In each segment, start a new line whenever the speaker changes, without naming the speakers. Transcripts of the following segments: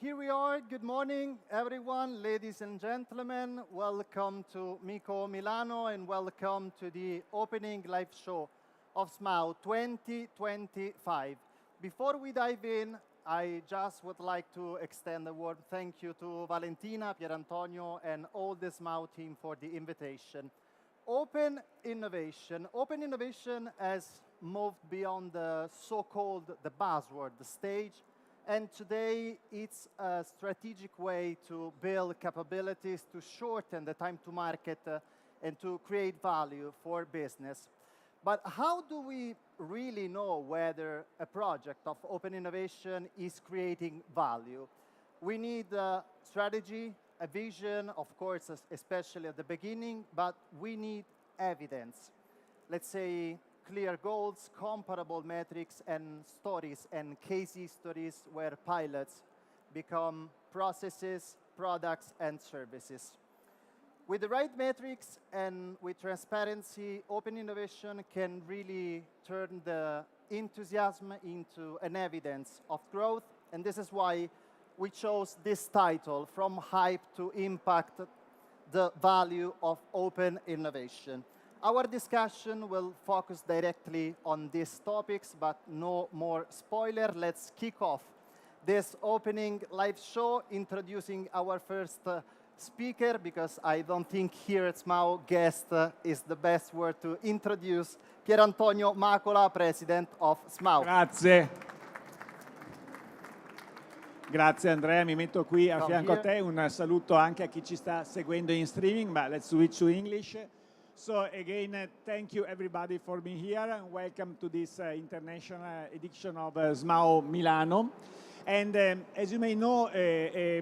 here we are. Good morning, everyone, ladies and gentlemen. Welcome to Mico Milano and welcome to the opening live show of SMAU 2025. Before we dive in, I just would like to extend a warm thank you to Valentina, Pierantonio, and all the SMAU team for the invitation. Open innovation has moved beyond the so-called buzzword, the stage, and today it's a strategic way to build capabilities, to shorten the time to market, and to create value for business. But how do we really know whether a project of open innovation is creating value? We need a strategy, a vision, of course, especially at the beginning, but we need evidence. Let's say clear goals, comparable metrics, and stories and case histories where pilots become processes, products, and services. With the right metrics and with transparency, open innovation can really turn the enthusiasm into an evidence of growth. And this is why we chose this title, From Hype to Impact, the Value of Open Innovation. Our discussion will focus directly on these topics, but no more spoiler. Let's kick off this opening live show introducing our first speaker, because I don't think here at SMAU guest is the best word to introduce Pierantonio Macola, President of SMAU.
Grazie. Grazie Andrea, mi metto qui a fianco a te. Un saluto anche a chi ci sta seguendo in streaming, but let's switch to English. So again, thank you everybody for being here and welcome to this international edition of SMAU Milano. And as you may know, a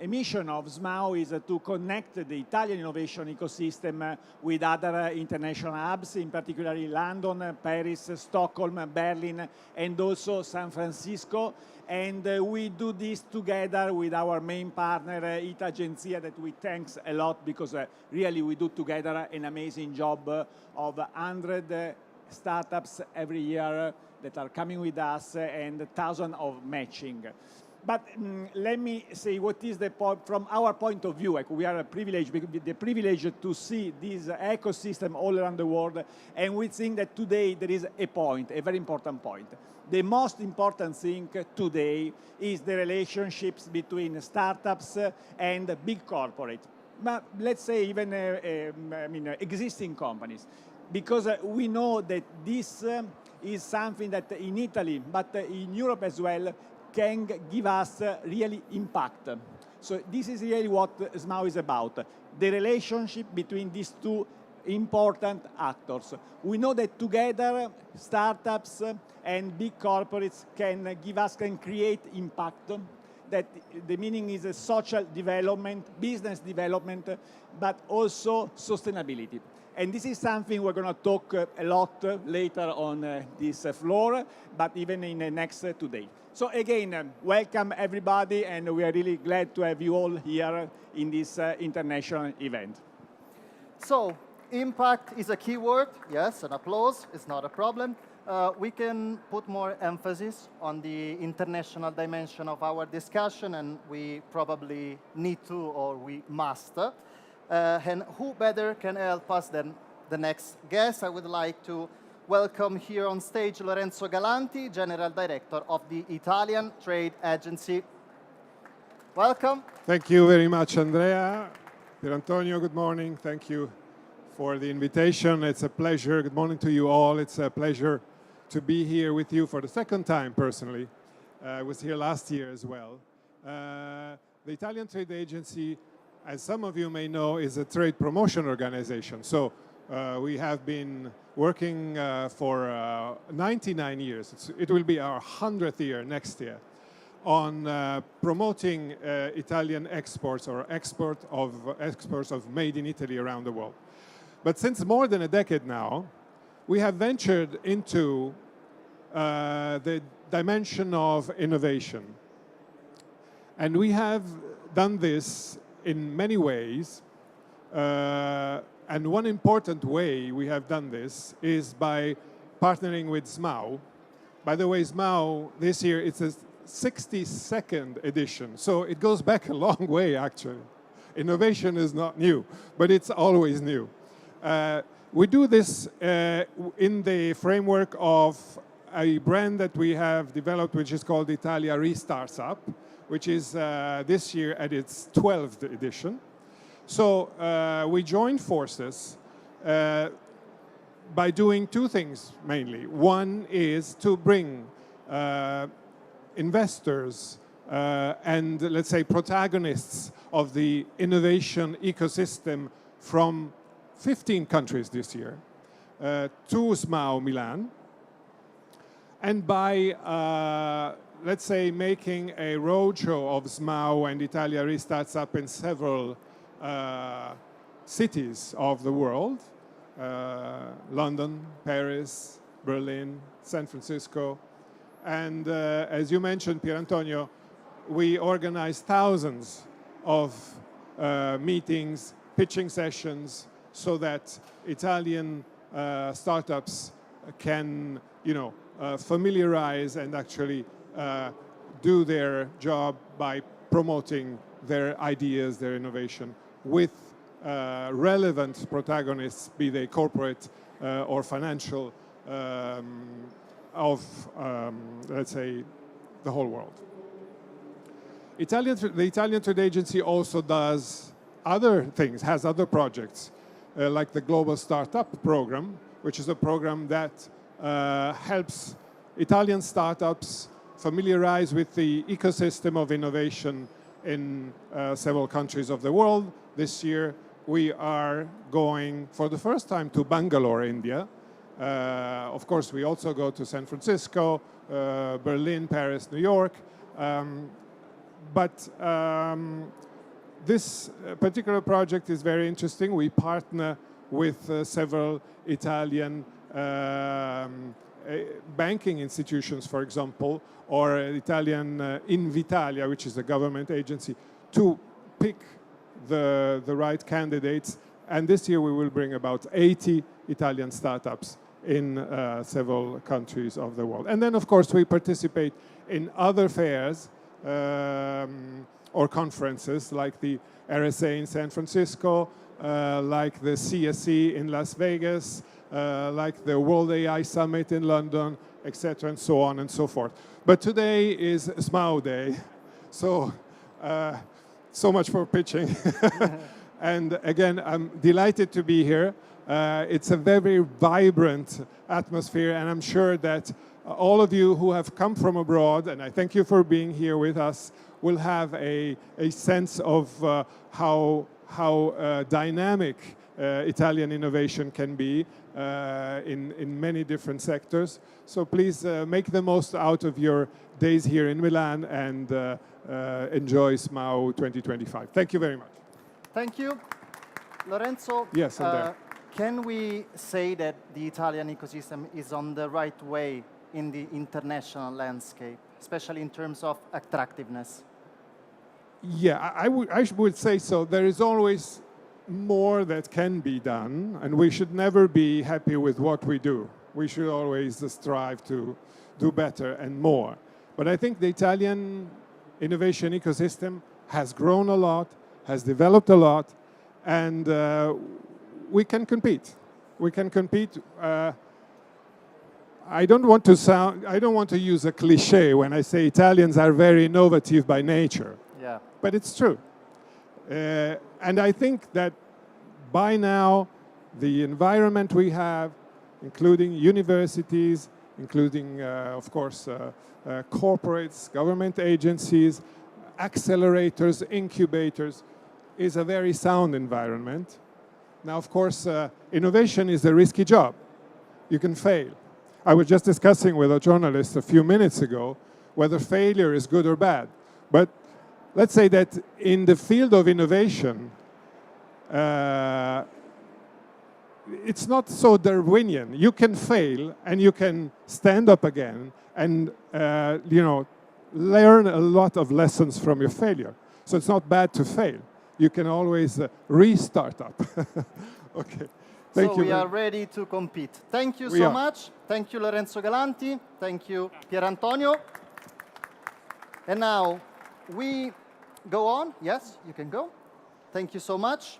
mission of SMAU is to connect the Italian innovation ecosystem with other international hubs, in particular London, Paris, Stockholm, Berlin, and also San Francisco. And we do this together with our main partner, IT Agenzia, that we thanks a lot because really we do together an amazing job of 100 startups every year that are coming with us and thousands of matching. But let me say what is the point from our point of view. Like we are privileged to see this ecosystem all around the world, and we think that today there is a point, a very important point. The most important thing today is the relationships between startups and big corporates. But let's say even existing companies, because we know that this is something that in Italy, but in Europe as well, can give us really impact. So this is really what SMAU is about, the relationship between these two important actors. We know that together startups and big corporates can create impact. That the meaning is a social development, business development, but also sustainability. And this is something we're going to talk a lot later on this floor, but even in the next 2 days. So again, welcome everybody, and we are really glad to have you all here in this international event.
So, impact is a key word. Yes, an applause is not a problem. We can put more emphasis on the international dimension of our discussion, and we probably need to, or we must. And who better can help us than the next guest? I would like to welcome here on stage Lorenzo Galanti, General Director of the Italian Trade Agency. Welcome.
Thank you very much, Andrea. Pierantonio, good morning. Thank you for the invitation. It's a pleasure. Good morning to you all. It's a pleasure to be here with you for the second time, personally. I was here last year as well. The Italian Trade Agency, as some of you may know, is a trade promotion organization. So we have been working for 99 years. It will be our 100th year next year on promoting Italian exports or exports of made in Italy around the world. But since more than a decade now, we have ventured into the dimension of innovation. And we have done this in many ways. And one important way we have done this is by partnering with SMAU. By the way, SMAU, this year, it's the 62nd edition. So it goes back a long way, actually. Innovation is not new, but it's always new. We do this in the framework of a brand that we have developed, which is called Italia Restarts Up, which is this year at its 12th edition. So we join forces by doing two things mainly. One is to bring investors and, let's say, protagonists of the innovation ecosystem from 15 countries this year to SMAU Milan. And by, let's say, making a roadshow of SMAU and Italia Restarts Up in several cities of the world, London, Paris, Berlin, San Francisco. And as you mentioned, Pierantonio, we organize thousands of meetings, pitching sessions, so that Italian startups can, familiarize and actually do their job by promoting their ideas, their innovation, with relevant protagonists, be they corporate or financial, of, let's say, the whole world. The Italian Trade Agency also does other things, has other projects, like the Global Startup Program, which is a program that helps Italian startups familiarize with the ecosystem of innovation in several countries of the world. This year, we are going for the first time to Bangalore, India. Of course, we also go to San Francisco, Berlin, Paris, New York. But this particular project is very interesting. We partner with several Italian banking institutions, for example, or Italian Invitalia, which is a government agency, to pick the right candidates. And this year we will bring about 80 Italian startups in several countries of the world. And then, of course, we participate in other fairs or conferences, like the RSA in San Francisco, like the CSE in Las Vegas, like the World AI Summit in London, etc., and so on and so forth. But today is SMAU Day, so so much for pitching. And again, I'm delighted to be here. It's a very vibrant atmosphere, and I'm sure that all of you who have come from abroad, and I thank you for being here with us, will have a sense of how dynamic Italian innovation can be in many different sectors. So please make the most out of your days here in Milan and enjoy SMAU 2025. Thank you very much.
Thank you. Lorenzo,
yes,
can we say that the Italian ecosystem is on the right way in the international landscape, especially in terms of attractiveness?
Yeah, I would say so. There is always more that can be done, and we should never be happy with what we do. We should always strive to do better and more. But I think the Italian innovation ecosystem has grown a lot, has developed a lot, and we can compete. We can compete. I don't want to use a cliche when I say Italians are very innovative by nature.
Yeah.
But it's true. And I think that by now, the environment we have, including universities, including, of course, corporates, government agencies, accelerators, incubators, is a very sound environment. Now, of course, innovation is a risky job. You can fail. I was just discussing with a journalist a few minutes ago whether failure is good or bad. But let's say that in the field of innovation, it's not so Darwinian. You can fail and you can stand up again and learn a lot of lessons from your failure. So it's not bad to fail. You can always restart up. Okay. Thank you.
We are ready to compete. Thank you so much. Thank you, Lorenzo Galanti. Thank you, Pierantonio. And now we go on. Yes, you can go. Thank you so much.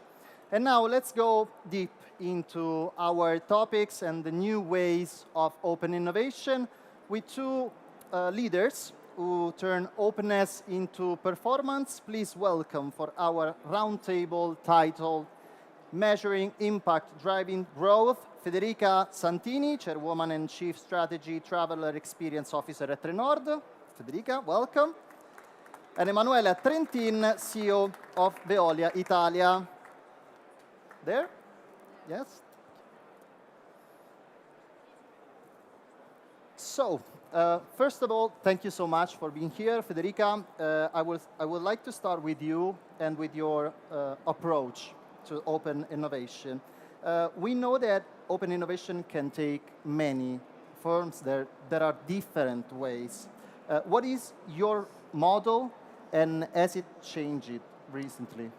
And now let's go deep into our topics and the new ways of open innovation with two leaders who turn openness into performance. Please welcome for our roundtable titled Measuring Impact Driving Growth, Federica Santini, Chairwoman and Chief Strategy Traveler Experience Officer at Trenord. Federica, welcome. And Emanuela Trentin, CEO of Veolia Italia. There? Yes? So, first of all, thank you so much for being here, Federica. I would like to start with you and with your approach to open innovation. We know that open innovation can take many forms. There are different ways. What is your model, and has it changed recently?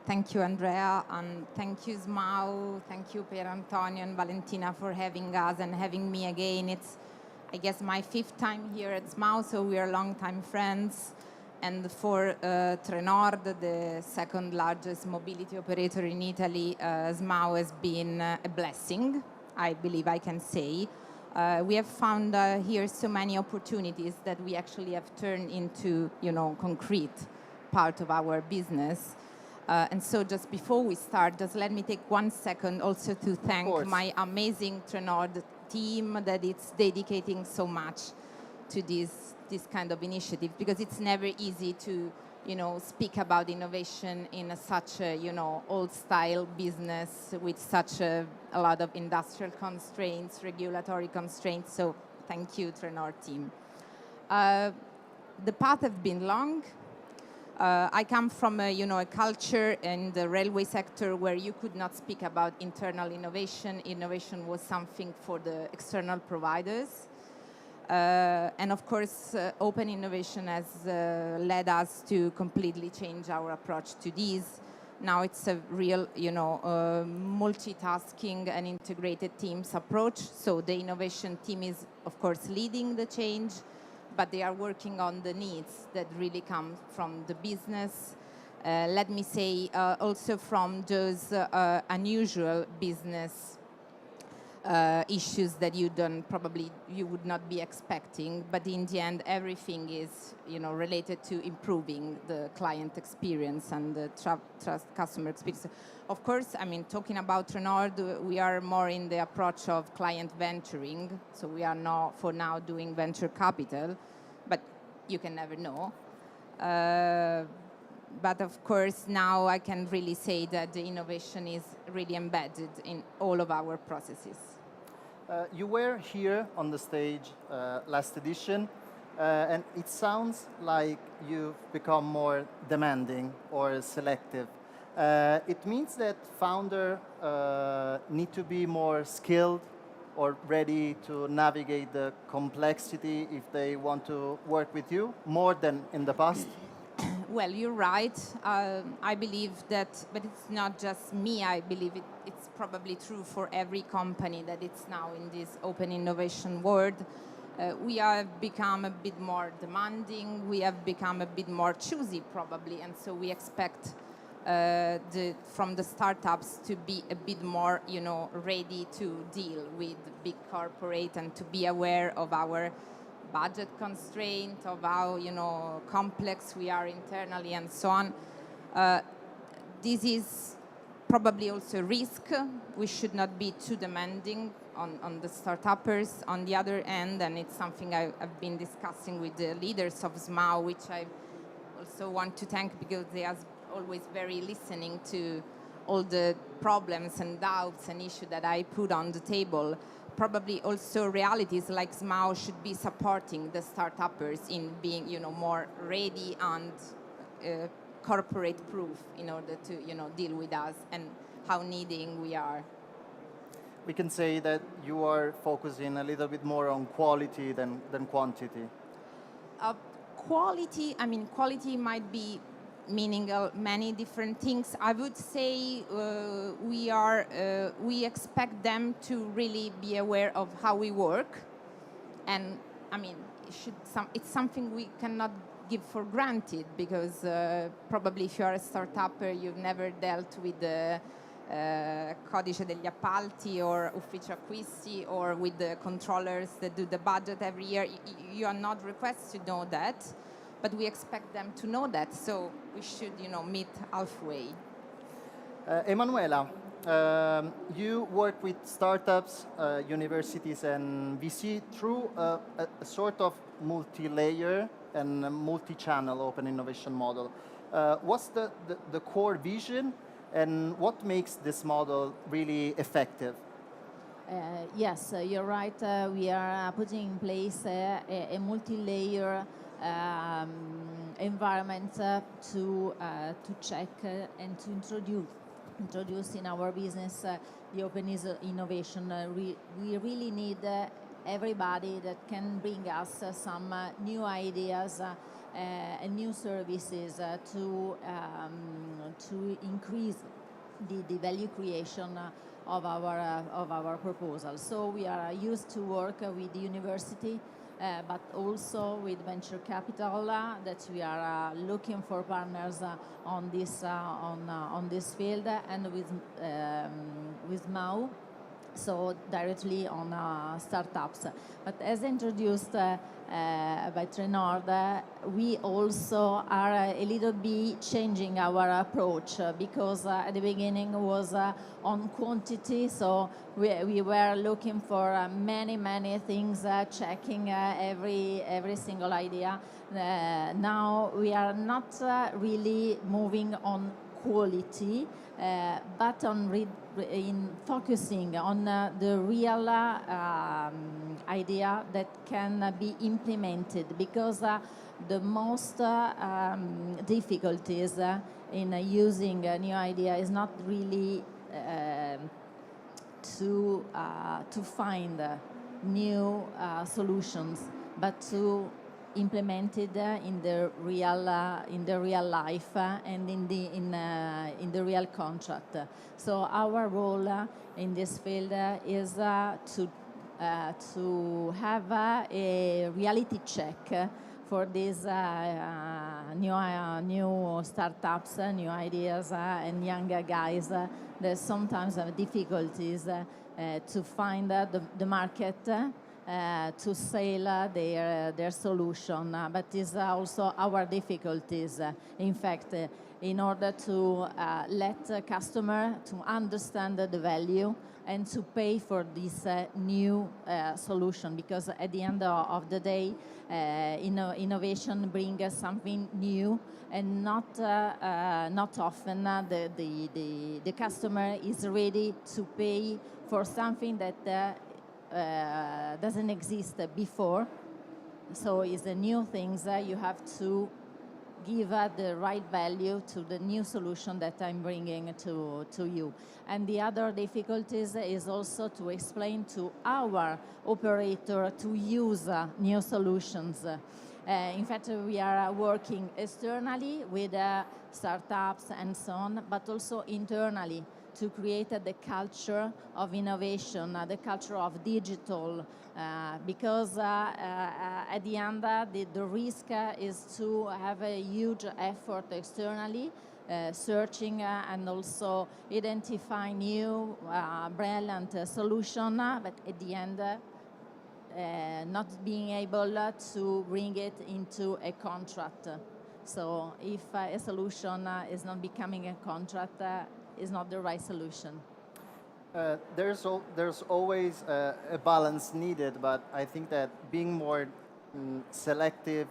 Thank you, Andrea, and thank you, SMAU, thank you, Pierantonio and Valentina for having us and having me again. It's, I guess, my 5th time here at SMAU, so we are longtime friends. And for Trenord, the 2nd largest mobility operator in Italy, SMAU has been a blessing, I believe I can say. We have found here so many opportunities that we actually have turned into, concrete part of our business. And so just before we start, just let me take 1 second also to thank my amazing Trenord team that it's dedicating so much to this kind of initiative, because it's never easy to, speak about innovation in such a, old-style business with such a lot of industrial constraints, regulatory constraints. So thank you, Trenord team. The path has been long. I come from a culture in the railway sector where you could not speak about internal innovation. Innovation was something for the external providers. And of course, open innovation has led us to completely change our approach to these. Now it's a real, multitasking and integrated teams approach. So the innovation team is, of course, leading the change, but they are working on the needs that really come from the business. Let me say, also from those unusual business issues that you would not be expecting, but in the end, everything is, related to improving the client experience and the customer experience. Of course, talking about Trenord, we are more in the approach of client venturing, so we are not, for now, doing venture capital, but you can never know. But of course, now I can really say that the innovation is really embedded in all of our processes.
You were here on the stage last edition, and it sounds like you've become more demanding or selective. It means that founders need to be more skilled or ready to navigate the complexity if they want to work with you more than in the past?
Well, you're right. I believe that, but it's not just me. I believe it's probably true for every company that it's now in this open innovation world. We have become a bit more demanding. We have become a bit more choosy, probably, and so we expect from the startups to be a bit more, ready to deal with big corporate and to be aware of our budget constraint, of how complex we are internally and so on. This is probably also a risk. We should not be too demanding on the startuppers. On the other end, and it's something I've been discussing with the leaders of SMAU, which I also want to thank because they are always very listening to all the problems and doubts and issues that I put on the table. Probably also realities like SMAU should be supporting the startuppers in being, more ready and corporate-proof in order to, deal with us and how needing we are.
We can say that you are focusing a little bit more on quality than quantity.
Quality might be meaning many different things. I would say we expect them to really be aware of how we work, and it's something we cannot give for granted, because probably if you are a startup, you've never dealt with the codice degli appalti or ufficio acquisti, or with the controllers that do the budget every year. You are not requested to know that, but we expect them to know that. So we should, meet halfway.
Emanuela, you work with startups, universities, and VC through a sort of multi-layer and multi-channel open innovation model. What's the core vision, and what makes this model really effective?
Yes, you're right. We are putting in place a multi-layer environment to check and to introduce in our business the open innovation. We really need everybody that can bring us some new ideas and new services to increase the value creation of our proposal. So we are used to work with the university, but also with venture capital, that we are looking for partners on this field, and with SMAU, so directly on startups. But as introduced by Trenord, we also are a little bit changing our approach, because at the beginning was on quantity, so we were looking for many things, checking every single idea. Now we are not really moving on quality, but in focusing on the real idea that can be implemented, because the most difficulties in using a new idea is not really to find new solutions, but to implement it in the real life and in the real contract. So our role in this field is to have a reality check for these new startups, new ideas, and younger guys that sometimes have difficulties to find the market, to sell their solution, but it's also our difficulties. In fact, in order to let the customer to understand the value and to pay for this new solution, because at the end of the day, innovation brings something new, and not often the customer is ready to pay for something that doesn't exist before. So it's the new things you have to give the right value to the new solution that I'm bringing to you. And the other difficulties is also to explain to our operator to use new solutions. In fact, we are working externally with startups and so on, but also internally to create the culture of innovation, the culture of digital, because at the end, the risk is to have a huge effort externally, searching and also identify new brilliant solution, but at the end, not being able to bring it into a contract. So if a solution is not becoming a contract, is not the right solution.
There's always a balance needed, but I think that being more selective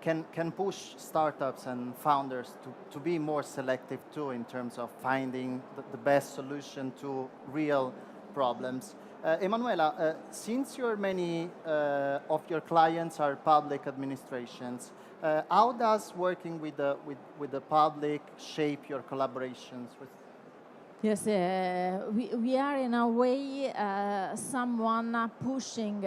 can push startups and founders to be more selective too, in terms of finding the best solution to real problems. Emanuela, since many of your clients are public administrations, how does working with the public shape your collaborations with?
Yes, we are in a way someone pushing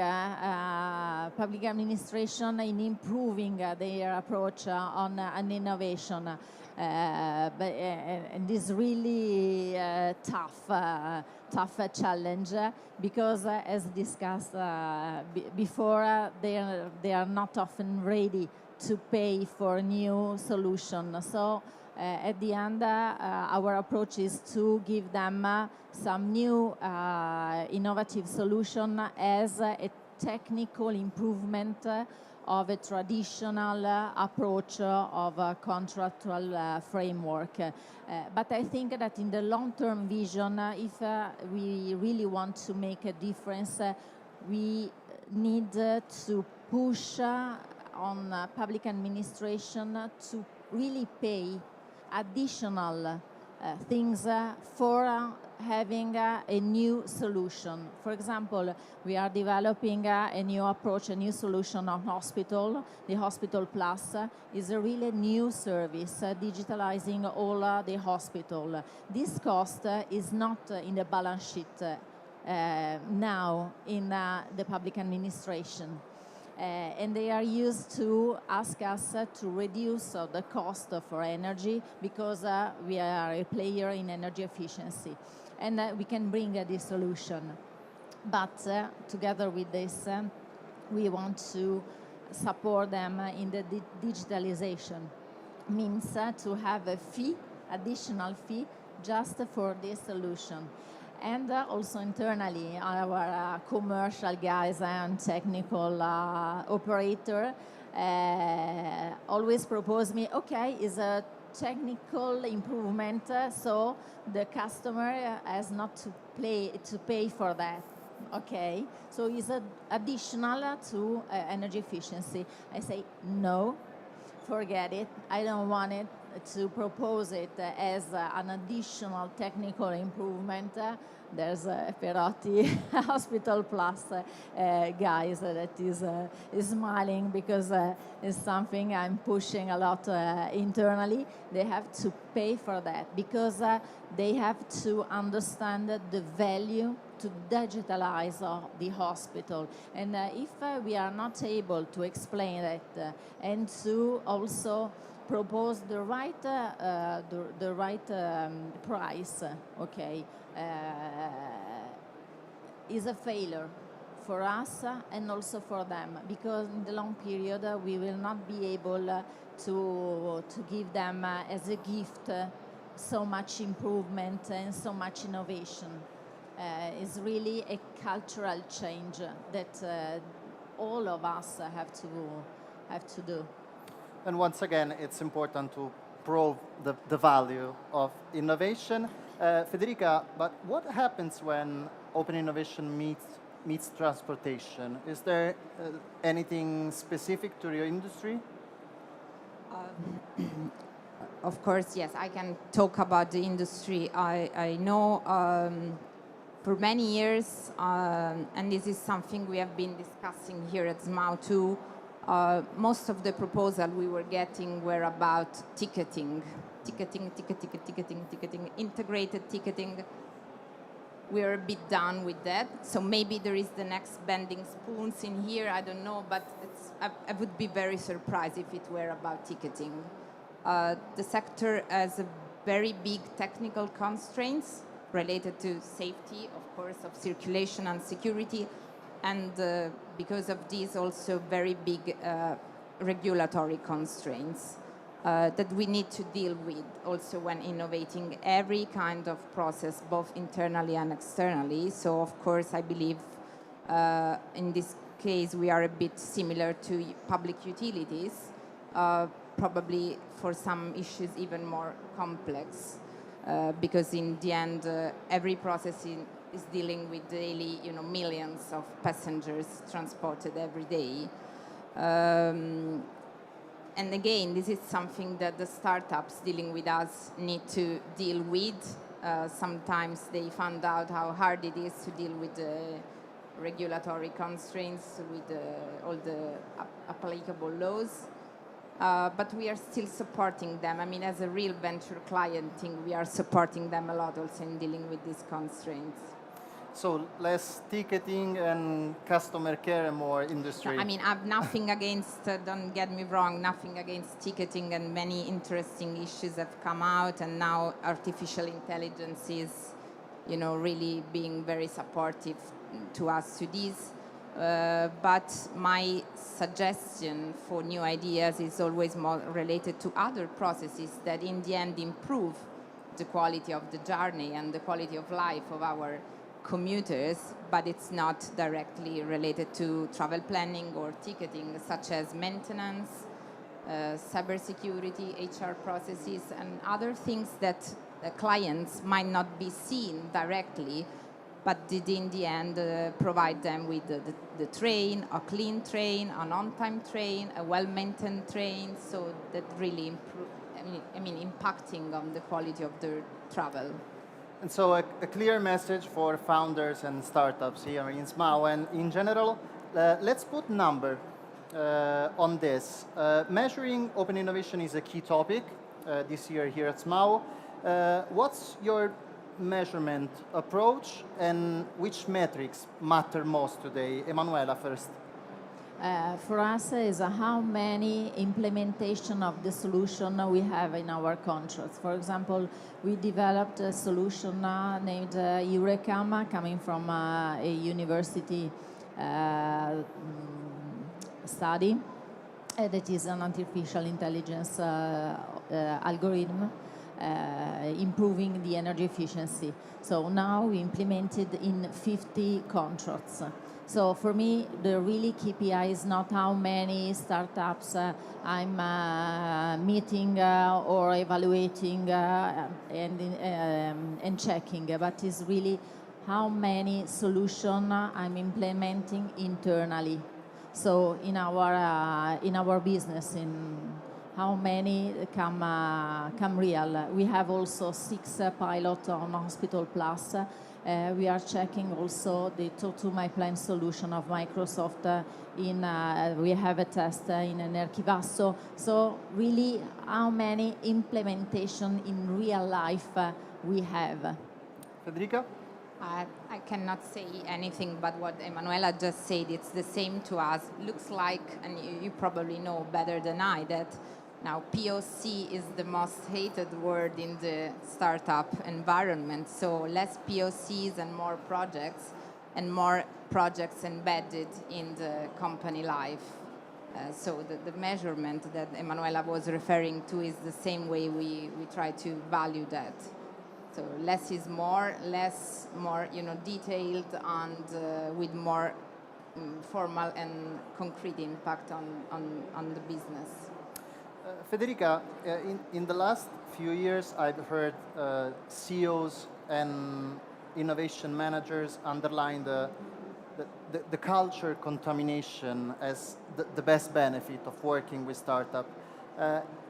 public administration in improving their approach on an innovation. And it's really tough challenge because, as discussed before, they are not often ready to pay for new solution. So at the end, our approach is to give them some new innovative solution as a technical improvement of a traditional approach of a contractual framework. But I think that in the long-term vision, if we really want to make a difference, we need to push on public administration to really pay additional things for having a new solution. For example, we are developing a new approach, a new solution on hospital. The Hospital Plus is a really new service, digitalizing all the hospital. This cost is not in the balance sheet now in the public administration. And they are used to ask us to reduce the cost for energy because we are a player in energy efficiency. And we can bring this solution. But together with this, we want to support them in the digitalization. Means to have a fee, additional fee, just for this solution. And also internally, our commercial guys and technical operator always propose me, okay, is a technical improvement, so the customer has not to pay for that. Okay, so it's additional to energy efficiency. I say no, forget it. I don't want it to propose it as an additional technical improvement. There's Perotti Hospital Plus guys that is smiling because it's something I'm pushing a lot internally. They have to pay for that because they have to understand the value to digitalize the hospital. And if we are not able to explain that and to also propose the right price, okay, is a failure for us and also for them, because in the long period we will not be able to give them as a gift so much improvement and so much innovation. It's really a cultural change that all of us have to do.
And once again, it's important to prove the value of innovation. Federica, but what happens when open innovation meets transportation? Is there anything specific to your industry?
Of course, yes, I can talk about the industry. I know for many years, and this is something we have been discussing here at SMAU too, most of the proposals we were getting were about ticketing, integrated ticketing. We're a bit done with that. So maybe there is the next bending spoons in here, I don't know, but I would be very surprised if it were about ticketing. The sector has a very big technical constraints related to safety, of course, of circulation and security, and because of these also very big regulatory constraints that we need to deal with also when innovating every kind of process, both internally and externally. So of course I believe in this case we are a bit similar to public utilities, probably for some issues even more complex, because in the end every process is dealing with daily, millions of passengers transported every day. And again, this is something that the startups dealing with us need to deal with. Sometimes they found out how hard it is to deal with the regulatory constraints, with all the applicable laws. But we are still supporting them. I mean, as a real venture client, we are supporting them a lot also in dealing with these constraints.
So less ticketing and customer care and more industry.
I mean, I've nothing against, don't get me wrong, nothing against ticketing, and many interesting issues have come out, and now artificial intelligence is, really being very supportive to us to this. But my suggestion for new ideas is always more related to other processes that in the end improve the quality of the journey and the quality of life of our commuters, but it's not directly related to travel planning or ticketing, such as maintenance, cybersecurity, HR processes, and other things that the clients might not be seen directly, but did in the end provide them with the train, a clean train, an on-time train, a well-maintained train, so that really improve, impacting on the quality of their travel.
And so a clear message for founders and startups here in SMAU, and in general, let's put number on this. Measuring open innovation is a key topic this year here at SMAU. What's your measurement approach, and which metrics matter most today? Emanuela first.
For us is how many implementation of the solution we have in our contracts. For example, we developed a solution named Eureka, coming from a university study that is an artificial intelligence algorithm improving the energy efficiency. So now we implemented in 50 contracts. So for me, the really KPI is not how many startups I'm meeting or evaluating and checking, but it's really how many solutions I'm implementing internally. So in our business, in how many come real. We have also 6 pilots on Hospital Plus. We are checking also the To My Plan solution of Microsoft. We have a test in Nerchivasso. So really, how many implementation in real life we have?
Federica?
I cannot say anything but what Emanuela just said. It's the same to us. Looks like, and you probably know better than I, that now POC is the most hated word in the startup environment. So less POCs and more projects embedded in the company life. So the measurement that Emanuela was referring to is the same way we try to value that. So less is more detailed and with more formal and concrete impact on the business.
Federica, in the last few years, I've heard CEOs and innovation managers underline the culture contamination as the best benefit of working with startup.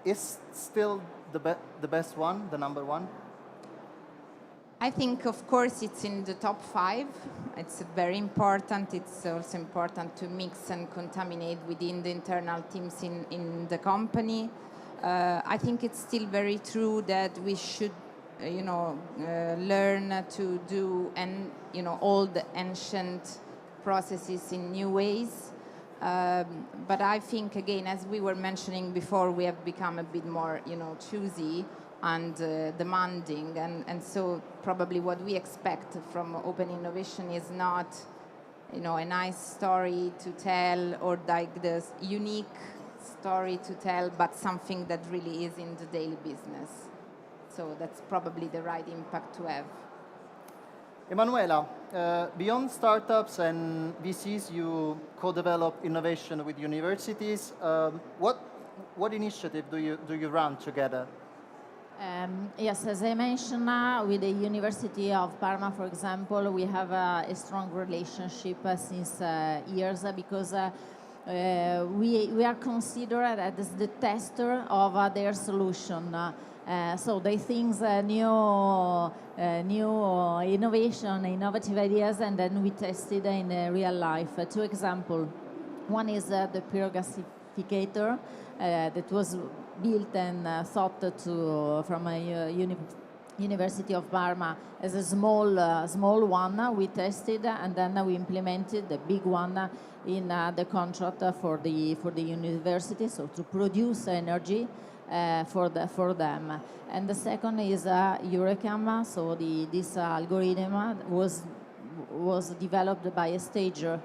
Is still the best one, the number one?
I think, of course, it's in the top 5. It's very important. It's also important to mix and contaminate within the internal teams in the company. I think it's still very true that we should, learn to do all the ancient processes in new ways. But I think, again, as we were mentioning before, we have become a bit more, choosy and demanding, and so probably what we expect from open innovation is not, a nice story to tell or like the unique story to tell, but something that really is in the daily business. So that's probably the right impact to have.
Emanuela, beyond startups and VCs, you co-develop innovation with universities. What initiative do you run together?
Yes, as I mentioned, with the University of Parma, for example, we have a strong relationship since years because we are considered as the tester of their solution. So they think new innovation, innovative ideas, and then we test it in real life. 2 examples. One is the pyrogasificator that was built and thought from a University of Parma as a small one. We tested and then we implemented the big one in the contract for the university, so to produce energy for them. And the second is Eurecam. So this algorithm was developed by a stager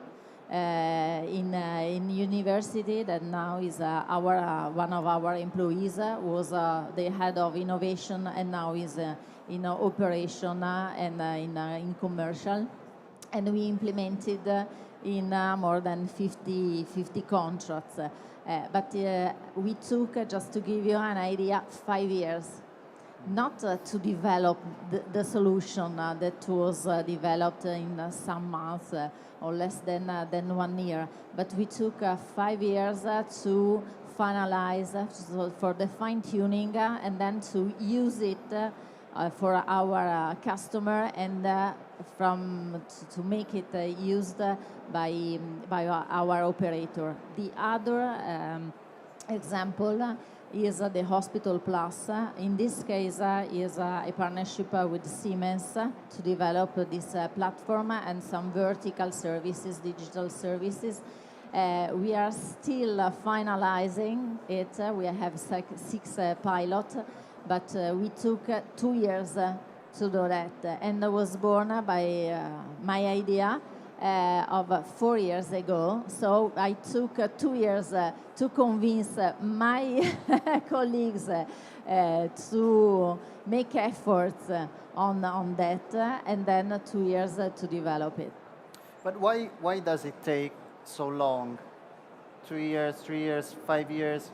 in university that now is one of our employees, was the head of innovation and now is in operation and in commercial. And we implemented in more than 50 contracts. But we took, just to give you an idea, 5 years. Not to develop the solution that was developed in some months or less than 1 year, but we took 5 years to finalize for the fine-tuning and then to use it for our customer and to make it used by our operator. The other example is the Hospital Plus. In this case, is a partnership with Siemens to develop this platform and some vertical services, digital services. We are still finalizing it. We have 6 pilots, but we took 2 years to do that. And it was born by my idea of 4 years ago. So I took 2 years to convince my colleagues to make efforts on that, and then 2 years to develop it.
But why does it take so long? 2 years, 3 years, 5 years?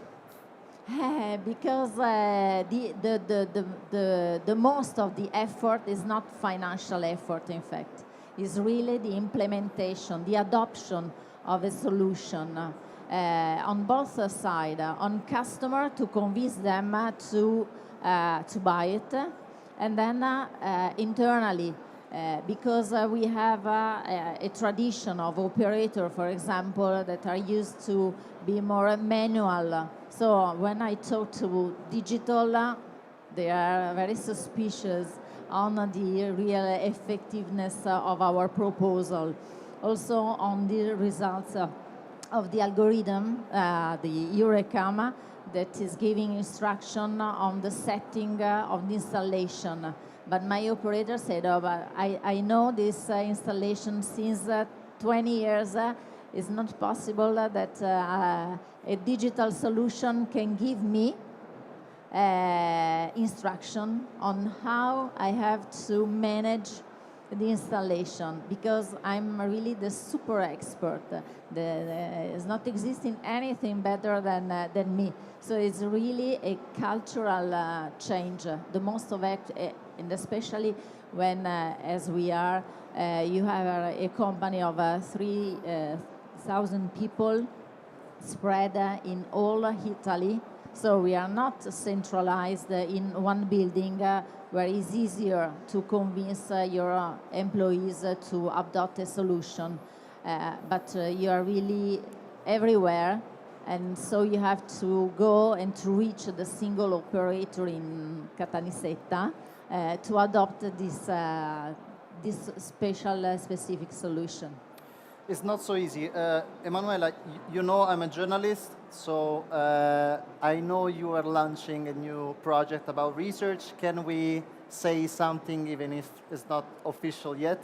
Because the most of the effort is not financial effort, in fact. Is really the implementation, the adoption of a solution on both sides, on customer to convince them to buy it, and then internally, because we have a tradition of operator, for example, that are used to be more manual. So when I talk to digital, they are very suspicious on the real effectiveness of our proposal. Also on the results of the algorithm, the Eurecam, that is giving instruction on the setting of the installation. But my operator said, oh, but I know this installation since 20 years. It's not possible that a digital solution can give me instruction on how I have to manage the installation, because I'm really the super expert. It's not existing anything better than me. So it's really a cultural change. The most of it, and especially when, as we are, you have a company of 3,000 people spread in all Italy. So we are not centralized in one building where it's easier to convince your employees to adopt a solution. But you are really everywhere, and so you have to go and to reach the single operator in Catanisetta to adopt this specific solution.
It's not so easy. Emanuela, you know I'm a journalist, so I know you are launching a new project about research. Can we say something even if it's not official yet?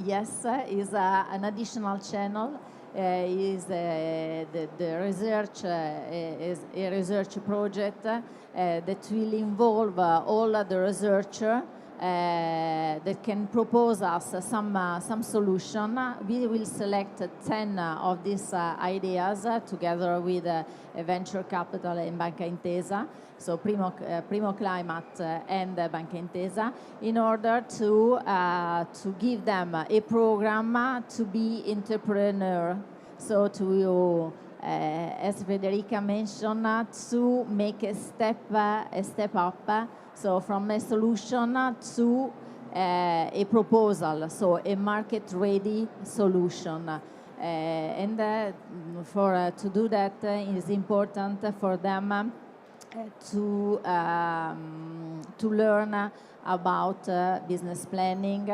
Yes, is an additional channel. Is the research is a research project that will involve all the researchers that can propose us some solution. We will select 10 of these ideas together with a venture capital in Banca Intesa, so Primo Climate and Banca Intesa, in order to give them a program to be entrepreneur. So to, as Federica mentioned, to make a step up. So from a solution to a proposal, so a market-ready solution. And to do that, it is important for them to learn about business planning,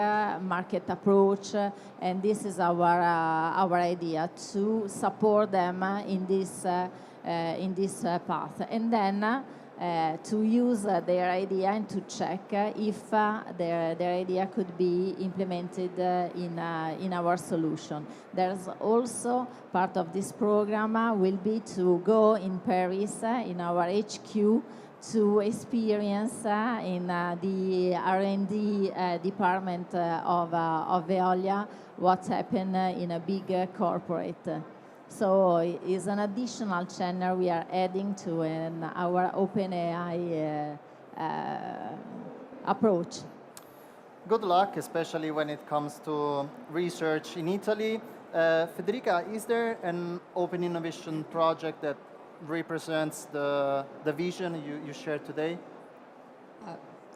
market approach, and this is our idea, to support them in this path, and then to use their idea and to check if their idea could be implemented in our solution. There's also part of this program will be to go in Paris, in our HQ, to experience in the R&D department of Veolia what happened in a big corporate. So it's an additional channel we are adding to our OpenAI approach.
Good luck, especially when it comes to research in Italy. Federica, is there an open innovation project that represents the vision you shared today?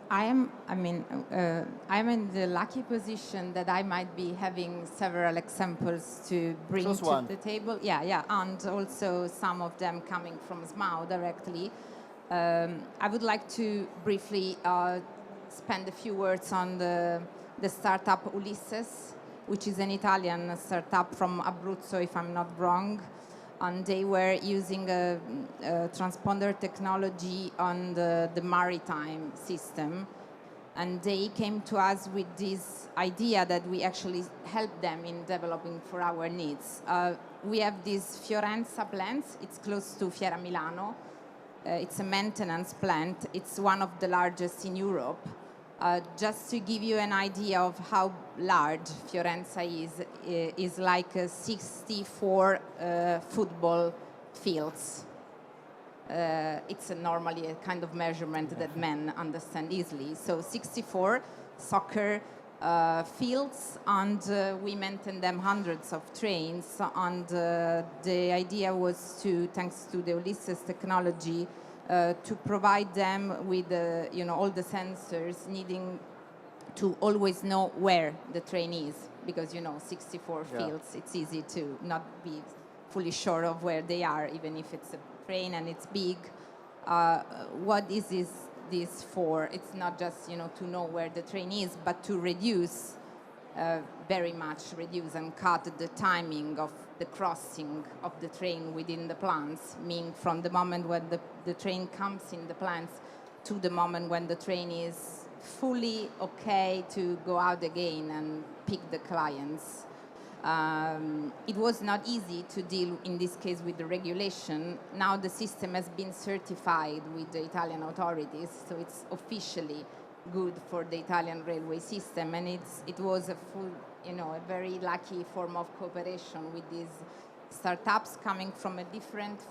I'm in the lucky position that I might be having several examples to bring
Choose
to
one.
the table. Yeah, and also some of them coming from SMAU directly. I would like to briefly spend a few words on the startup Ulysses, which is an Italian startup from Abruzzo, if I'm not wrong. And they were using a transponder technology on the maritime system. And they came to us with this idea that we actually help them in developing for our needs. We have this Fiorenza plant. It's close to Fiera Milano. It's a maintenance plant. It's one of the largest in Europe. Just to give you an idea of how large Fiorenza is like 64 football fields. It's normally a kind of measurement that men understand easily. So 64 soccer fields, and we maintain them hundreds of trains. And the idea was to, thanks to the Ulysses technology, to provide them with all the sensors needing to always know where the train is, because 64 fields, it's easy to not be fully sure of where they are, even if it's a train and it's big. What is this for? It's not just to know where the train is, but to reduce, very much reduce and cut the timing of the crossing of the train within the plants, meaning from the moment when the train comes in the plants to the moment when the train is fully okay to go out again and pick the clients. It was not easy to deal, in this case, with the regulation. Now the system has been certified with the Italian authorities, so it's officially good for the Italian railway system, and it was a very lucky form of cooperation with these startups coming from a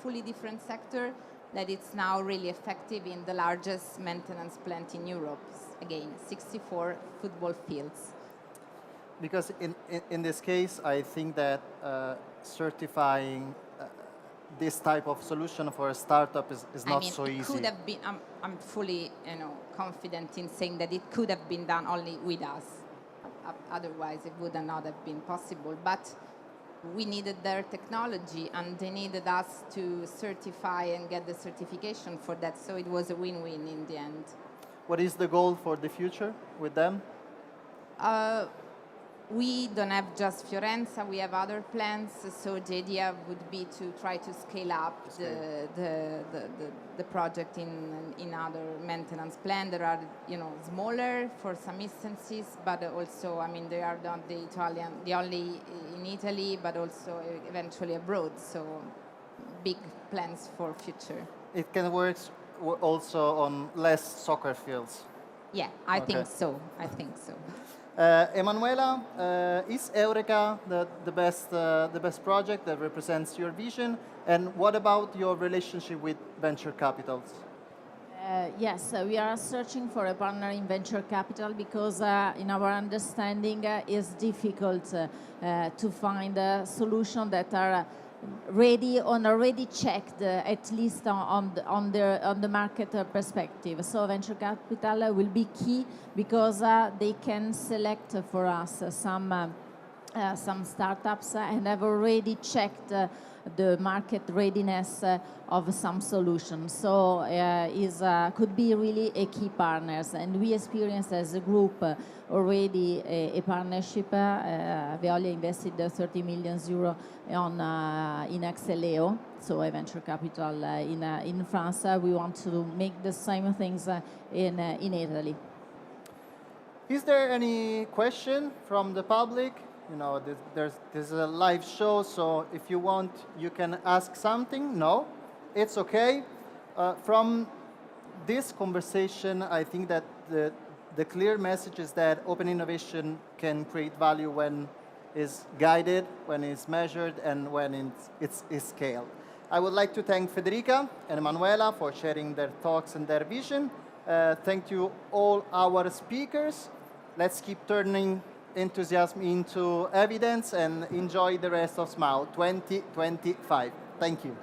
fully different sector, that it's now really effective in the largest maintenance plant in Europe. Again, 64 football fields.
Because in this case, I think that certifying this type of solution for a startup is not so easy.
Could have been. I'm fully, confident in saying that it could have been done only with us. Otherwise, it would not have been possible. But we needed their technology, and they needed us to certify and get the certification for that. So it was a win-win in the end.
What is the goal for the future with them?
We don't have just Fiorenza, we have other plants, so the idea would be to try to scale up the project in other maintenance plants. There are, smaller for some instances, but also, they are not the only in Italy, but also eventually abroad, so big plans for future.
It can work also on less soccer fields.
Yeah, I think so.
Emanuela, is Eureka the best project that represents your vision? And what about your relationship with venture capitals?
Yes, we are searching for a partner in venture capital because, in our understanding, it's difficult to find a solution that are already checked, at least on the market perspective. So venture capital will be key because they can select for us some some startups and have already checked the market readiness of some solutions. So could be really a key partners. And we experienced as a group already a partnership. Veolia invested 30 million euro in Axeleo, so a venture capital in France. We want to make the same things in Italy.
Is there any question from the public? You know, this is a live show, so if you want, you can ask something. No, it's okay. From this conversation, I think that the clear message is that open innovation can create value when it's guided, when it's measured, and when it's scaled. I would like to thank Federica and Emanuela for sharing their talks and their vision. Thank you all our speakers. Let's keep turning enthusiasm into evidence and enjoy the rest of SMAU 2025. Thank you.